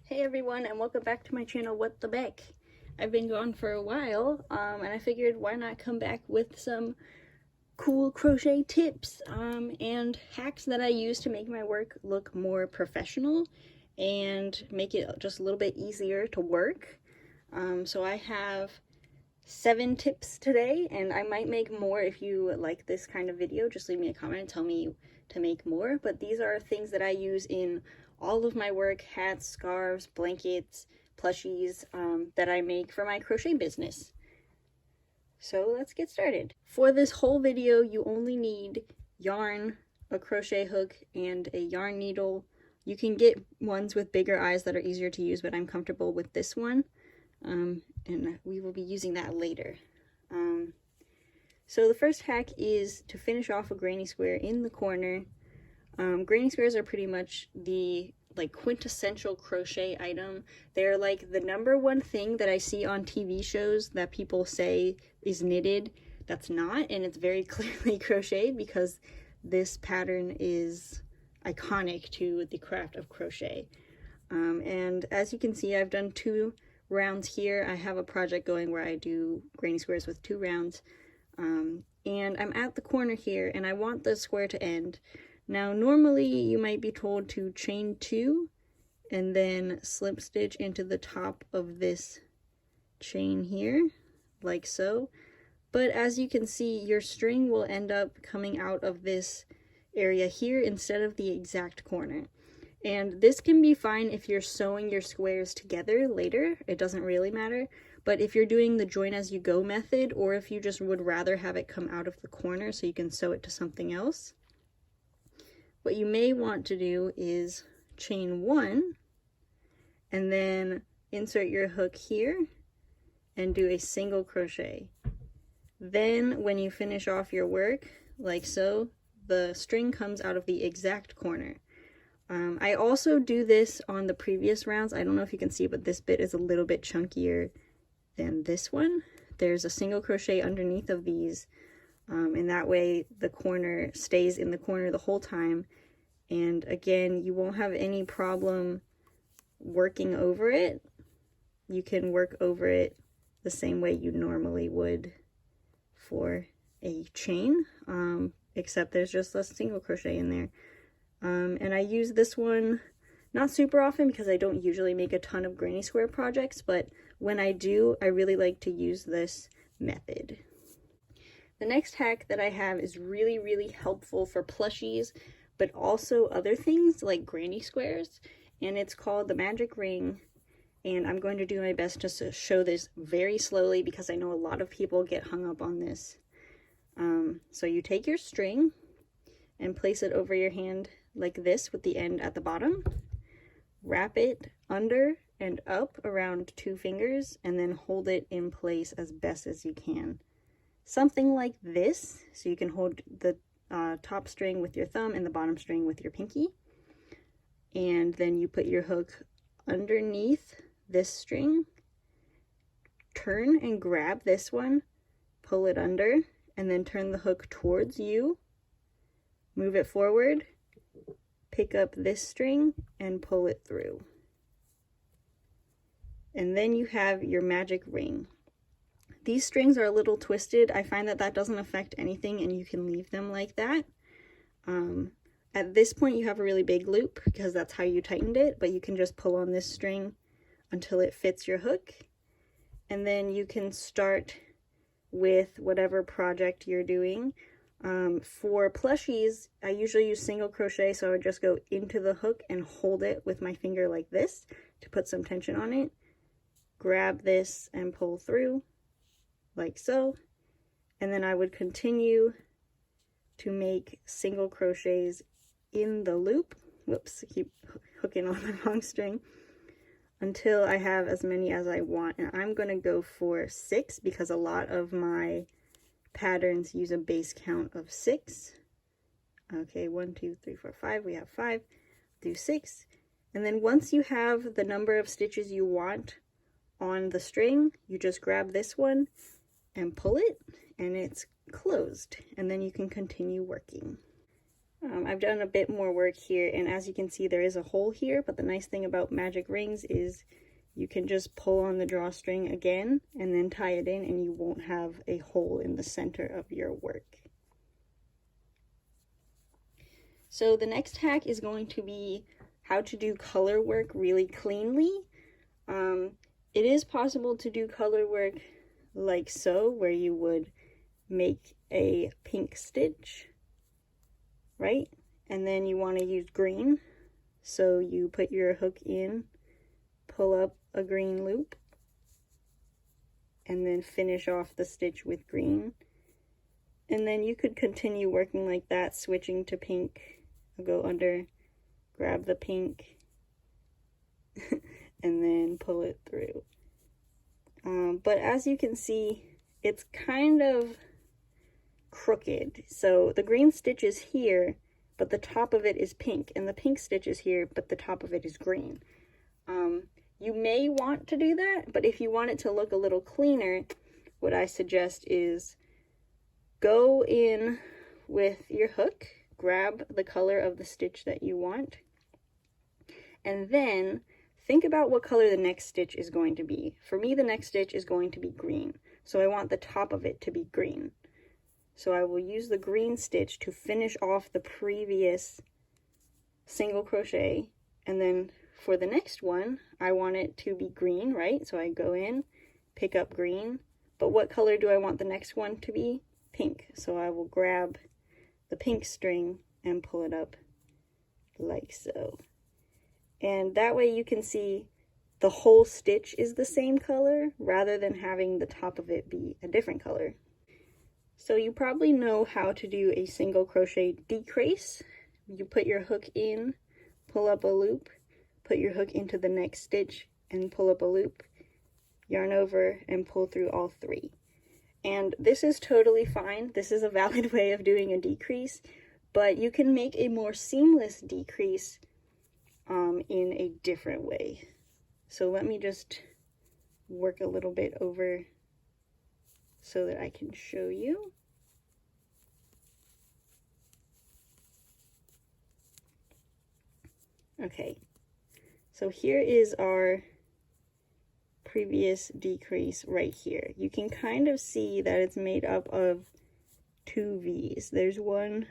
Hey everyone, and welcome back to my channel, What the Beck. I've been gone for a while, and I figured why not come back with some cool crochet tips and hacks that I use to make my work look more professional and make it just a little bit easier to work. So I have 7 tips today, and I might make more. If you like this kind of video, just leave me a comment and tell me to make more. But these are things that I use in all of my work: hats, scarves, blankets, plushies, that I make for my crochet business. So let's get started. For this whole video, you only need yarn, a crochet hook, and a yarn needle. You can get ones with bigger eyes that are easier to use, but I'm comfortable with this one. And we will be using that later. So the first hack is to finish off a granny square in the corner. Granny squares are pretty much the quintessential crochet item. They're like the #1 thing that I see on TV shows that people say is knitted. That's not, and it's very clearly crocheted because this pattern is iconic to the craft of crochet. And as you can see, I've done 2 rounds here. I have a project going where I do granny squares with 2 rounds. And I'm at the corner here, and I want the square to end. Now, normally you might be told to chain 2 and then slip stitch into the top of this chain here, like so. But as you can see, your string will end up coming out of this area here instead of the exact corner. And this can be fine if you're sewing your squares together later. It doesn't really matter. But if you're doing the join as you go method, or if you just would rather have it come out of the corner so you can sew it to something else, what you may want to do is chain 1 and then insert your hook here and do a single crochet. Then when you finish off your work, like so, the string comes out of the exact corner. I also do this on the previous rounds. I don't know if you can see, but this bit is a little bit chunkier than this one. There's a single crochet underneath of these, and that way the corner stays in the corner the whole time. And again, you won't have any problem working over it. You can work over it the same way you normally would for a chain, except there's just a single crochet in there. And I use this one not super often because I don't usually make a ton of granny square projects, but when I do, I really like to use this method. The next hack that I have is really, really helpful for plushies, but also other things like granny squares, and it's called the magic ring. And I'm going to do my best to show this very slowly because I know a lot of people get hung up on this. So you take your string and place it over your hand like this with the end at the bottom. Wrap it under and up around 2 fingers and then hold it in place as best as you can. Something like this, so you can hold the top string with your thumb and the bottom string with your pinky. And then you put your hook underneath this string, turn and grab this one, pull it under, and then turn the hook towards you. Move it forward, pick up this string, and pull it through. And then you have your magic ring. These strings are a little twisted. I find that that doesn't affect anything, and you can leave them like that. At this point, you have a really big loop because that's how you tightened it, but you can just pull on this string until it fits your hook. And then you can start with whatever project you're doing. For plushies, I usually use single crochet, so I would just go into the hook and hold it with my finger like this to put some tension on it. Grab this and pull through, like so. And then I would continue to make single crochets in the loop. Whoops, I keep hooking on the wrong string. Until I have as many as I want. And I'm going to go for 6 because a lot of my patterns use a base count of 6. Okay, 1, 2, 3, 4, 5. We have 5. Do 6. And then once you have the number of stitches you want on the string, you just grab this one and pull it, and it's closed. And then you can continue working. I've done a bit more work here, and as you can see there is a hole here, but the nice thing about magic rings is you can just pull on the drawstring again and then tie it in, and you won't have a hole in the center of your work. So the next hack is going to be how to do color work really cleanly. It is possible to do color work like so, where you would make a pink stitch, right? And then you want to use green. So you put your hook in, pull up a green loop, and then finish off the stitch with green. And then you could continue working like that, switching to pink. I'll go under, grab the pink, and then pull it through. But as you can see, it's kind of crooked. So the green stitch is here, but the top of it is pink, and the pink stitch is here, but the top of it is green. You may want to do that, but if you want it to look a little cleaner, what I suggest is go in with your hook, grab the color of the stitch that you want, and then think about what color the next stitch is going to be. For me, the next stitch is going to be green, so I want the top of it to be green. So I will use the green stitch to finish off the previous single crochet, and then for the next one, I want it to be green, right? So I go in, pick up green, but what color do I want the next one to be? Pink. So I will grab the pink string and pull it up like so. And that way you can see the whole stitch is the same color rather than having the top of it be a different color. So you probably know how to do a single crochet decrease. You put your hook in, pull up a loop, put your hook into the next stitch and pull up a loop, yarn over and pull through all three. And this is totally fine. This is a valid way of doing a decrease, but you can make a more seamless decrease in a different way. So let me just work a little bit over so that I can show you. Okay, so here is our previous decrease right here. You can kind of see that it's made up of two V's. There's one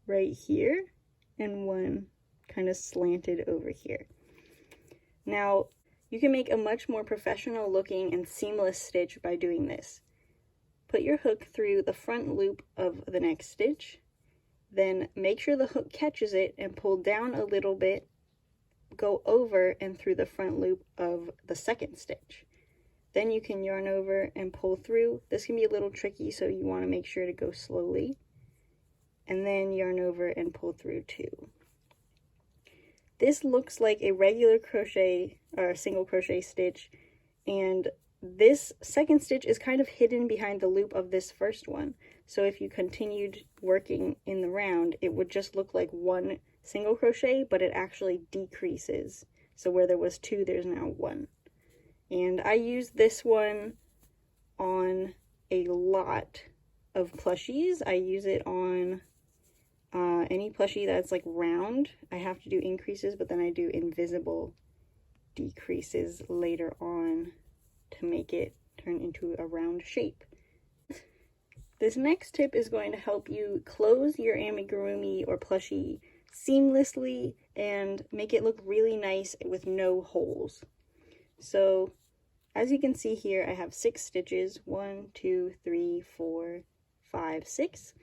right here and one kind of slanted over here. Now, you can make a much more professional looking and seamless stitch by doing this. Put your hook through the front loop of the next stitch, then make sure the hook catches it and pull down a little bit, go over and through the front loop of the second stitch. Then you can yarn over and pull through. This can be a little tricky, so you want to make sure to go slowly. And then yarn over and pull through too. This looks like a regular crochet or single crochet stitch, and this second stitch is kind of hidden behind the loop of this first one. So if you continued working in the round, it would just look like one single crochet, but it actually decreases. So where there was two, there's now one. And I use this one on a lot of plushies. I use it on any plushie that's like round. I have to do increases, but then I do invisible decreases later on to make it turn into a round shape. This next tip is going to help you close your amigurumi or plushie seamlessly and make it look really nice with no holes. So as you can see here, I have 6 stitches, 1, 2, 3, 4, 5, 6,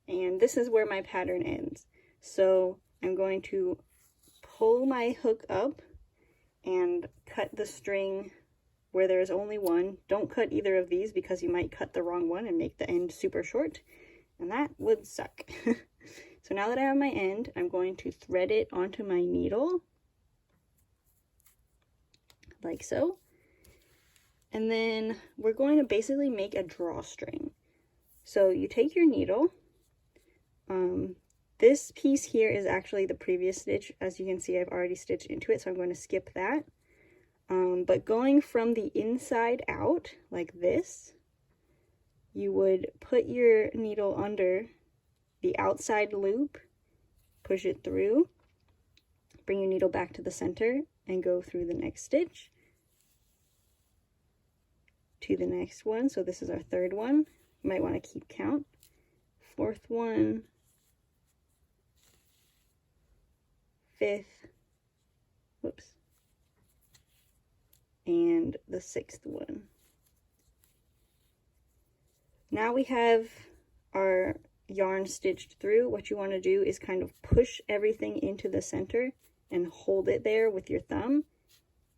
and this is where my pattern ends. So I'm going to pull my hook up and cut the string where there is only one. Don't cut either of these because you might cut the wrong one and make the end super short, and that would suck. So now that I have my end, I'm going to thread it onto my needle, like so. And then we're going to basically make a drawstring. So you take your needle. This piece here is actually the previous stitch. As you can see, I've already stitched into it, so I'm going to skip that. But going from the inside out, like this, you would put your needle under the outside loop, push it through, bring your needle back to the center, and go through the next stitch to the next one. So this is our third one. You might want to keep count. Fourth one, fifth, whoops, and the sixth one. Now we have our yarn stitched through. What you want to do is kind of push everything into the center and hold it there with your thumb,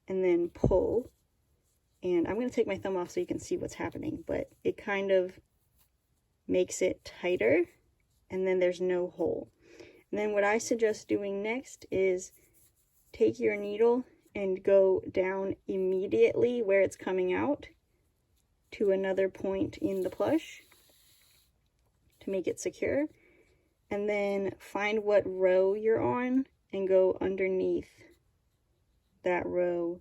and then pull. And I'm going to take my thumb off so you can see what's happening, but it kind of makes it tighter, and then there's no hole. And then what I suggest doing next is take your needle and go down immediately where it's coming out to another point in the plush to make it secure, and then find what row you're on and go underneath that row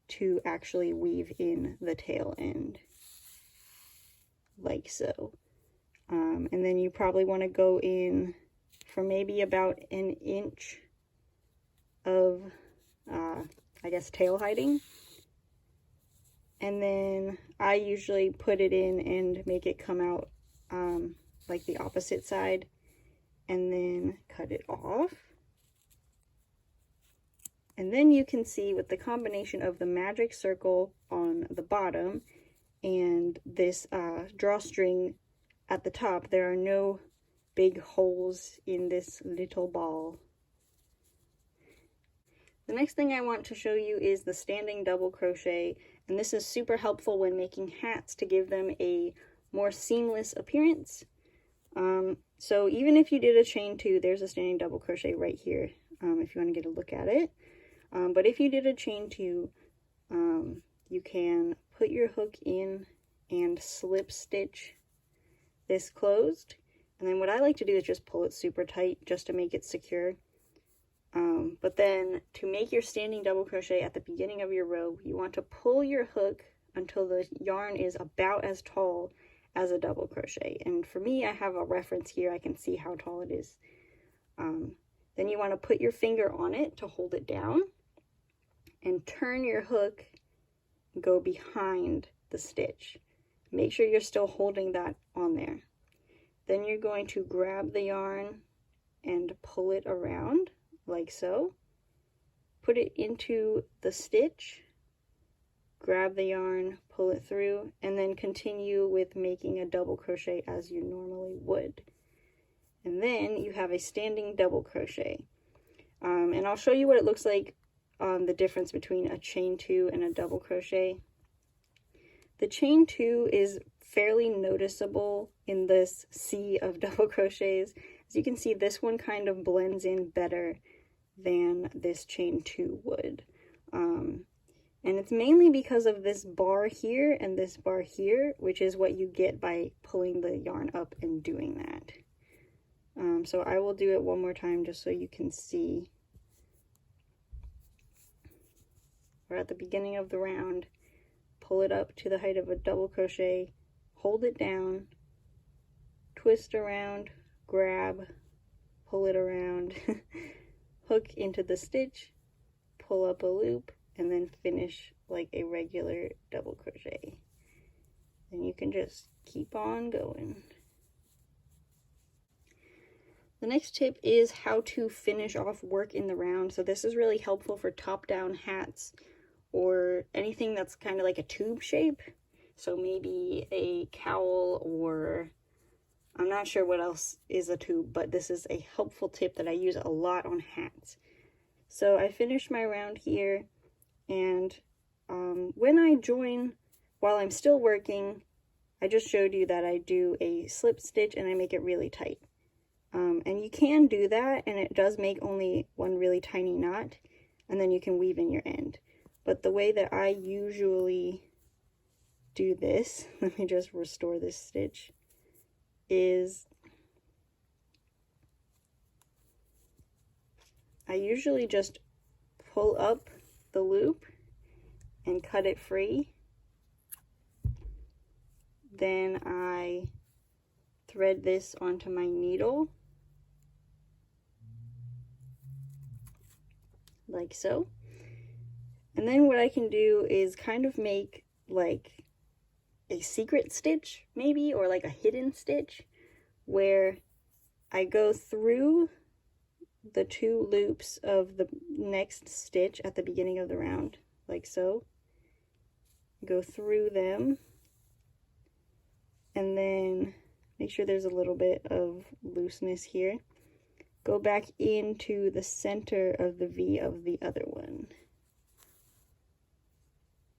to actually weave in the tail end, like so. And then you probably want to go in for maybe about an inch of, I guess, tail hiding. And then I usually put it in and make it come out like the opposite side, and then cut it off. And then you can see with the combination of the magic circle on the bottom and this drawstring at the top, there are no big holes in this little ball. The next thing I want to show you is the standing double crochet, and this is super helpful when making hats to give them a more seamless appearance. So even if you did a chain 2, there's a standing double crochet right here if you want to get a look at it. But if you did a chain 2, you can put your hook in and slip stitch this closed, and then what I like to do is just pull it super tight just to make it secure. But then to make your standing double crochet at the beginning of your row, you want to pull your hook until the yarn is about as tall as a double crochet. And for me, I have a reference here. I can see how tall it is. Then you want to put your finger on it to hold it down and turn your hook, go behind the stitch. Make sure you're still holding that on there. Then you're going to grab the yarn and pull it around like so. Put it into the stitch, grab the yarn, pull it through, and then continue with making a double crochet as you normally would. And then you have a standing double crochet. And I'll show you what it looks like on the difference between a chain 2 and a double crochet. The chain 2 is fairly noticeable in this sea of double crochets. As you can see, this one kind of blends in better than this chain 2 would. And it's mainly because of this bar here and this bar here, which is what you get by pulling the yarn up and doing that. So I will do it one more time just so you can see. We're at the beginning of the round. Pull it up to the height of a double crochet, hold it down, twist around, grab, pull it around, hook into the stitch, pull up a loop, and then finish like a regular double crochet. Then you can just keep on going. The next tip is how to finish off work in the round. So this is really helpful for top-down hats or anything that's kind of like a tube shape. So maybe a cowl, or I'm not sure what else is a tube, but this is a helpful tip that I use a lot on hats. So I finished my round here, and when I join while I'm still working, I just showed you that I do a slip stitch and I make it really tight. And you can do that, and it does make only one really tiny knot, and then you can weave in your end. But the way that I usually do this, let me just restore this stitch, is I usually just pull up the loop and cut it free. Then I thread this onto my needle like so. And then what I can do is kind of make like a secret stitch maybe, or like a hidden stitch, where I go through the 2 loops of the next stitch at the beginning of the round, like so. Go through them, and then make sure there's a little bit of looseness here. Go back into the center of the V of the other one.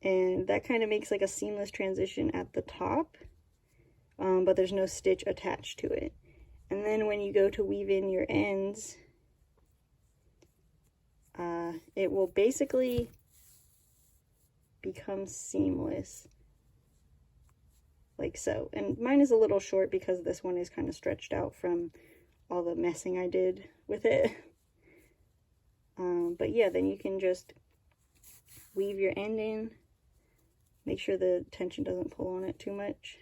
And that kind of makes like a seamless transition at the top, but there's no stitch attached to it. And then when you go to weave in your ends, it will basically become seamless, like so. And mine is a little short because this one is kind of stretched out from all the messing I did with it. But yeah, then you can just weave your end in. Make sure the tension doesn't pull on it too much.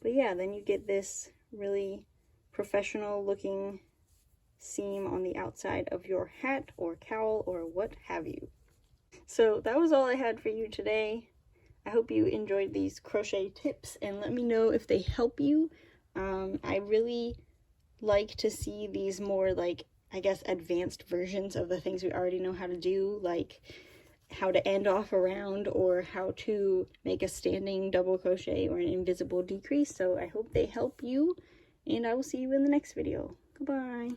But yeah, then you get this really professional looking seam on the outside of your hat or cowl or what have you. So that was all I had for you today. I hope you enjoyed these crochet tips, and let me know if they help you. I really like to see these more, like, I guess, advanced versions of the things we already know how to do, like how to end off a round or how to make a standing double crochet or an invisible decrease. So I hope they help you, and I will see you in the next video. Goodbye.